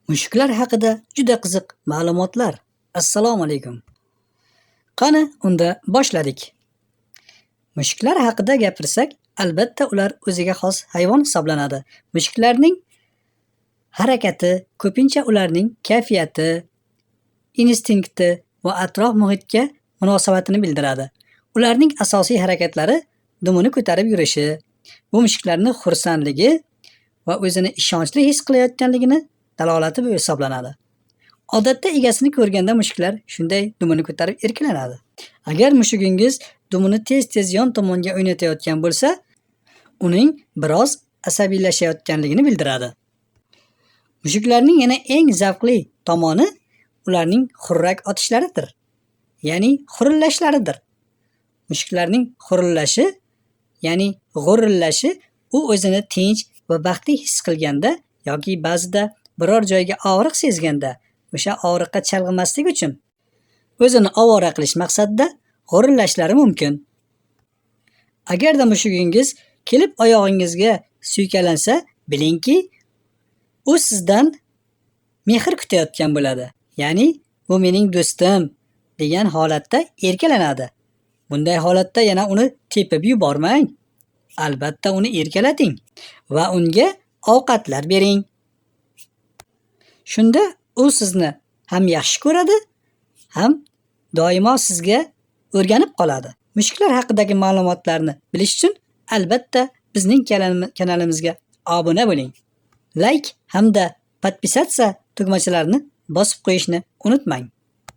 Mushuklar haqida juda qiziq ma'lumotlar. Assalomu alaykum. Qani, unda boshladik. Mushuklar haqida gapirsak, albatta ular o'ziga xos hayvon hisoblanadi. Mushuklarning harakati ko'pincha ularning kayfiyati, instinkti va atrof muhitga munosabatini bildiradi. Ularning asosiy harakatlari dumini ko'tarib yurishi, bu mushuklarning xursandligi va o'zini ishonchli his qilayotganligini dalolati bo'lib hisoblanadi. Odatda egasini ko'rganda mushuklar shunday dumini ko'tarib erkalanadi. Agar mushugingiz dumini tez-tez yon tomonga o'ynatayotgan bo'lsa, uning biroz asabiylashayotganligini bildiradi. Mushuklarning yana eng zavqli tomoni ularning xurrak otishlaridir. Ya'ni xurillashlaridir. Mushuklarning xurillashi, ya'ni g'urillashi u o'zini tinch va baxtli his qilganda yoki ba'zida biror joyga og'riq sezganda o'sha og'riqqa chalg'imaslik uchun o'zini ovora qilish maqsadida g'urillashlari mumkin. Agarda mushugingiz kelib oyog'ingizga suykalansa, bilingki, u sizdan mehr kutayotgan bo'ladi. Ya'ni bu mening do'stim degan holatda erkalanadi. Bunday holatda yana uni tepib yubormang. Albatta uni erkalating va unga ovqatlar bering. Shunda u sizni ham yaxshi ko'radi, ham doimo sizga o'rganib qoladi. Mushuklar haqidagi ma'lumotlarni bilish uchun albatta bizning kanalimizga obuna bo'ling. Like hamda podpisatsiya tugmachalarini bosib qo'yishni unutmang.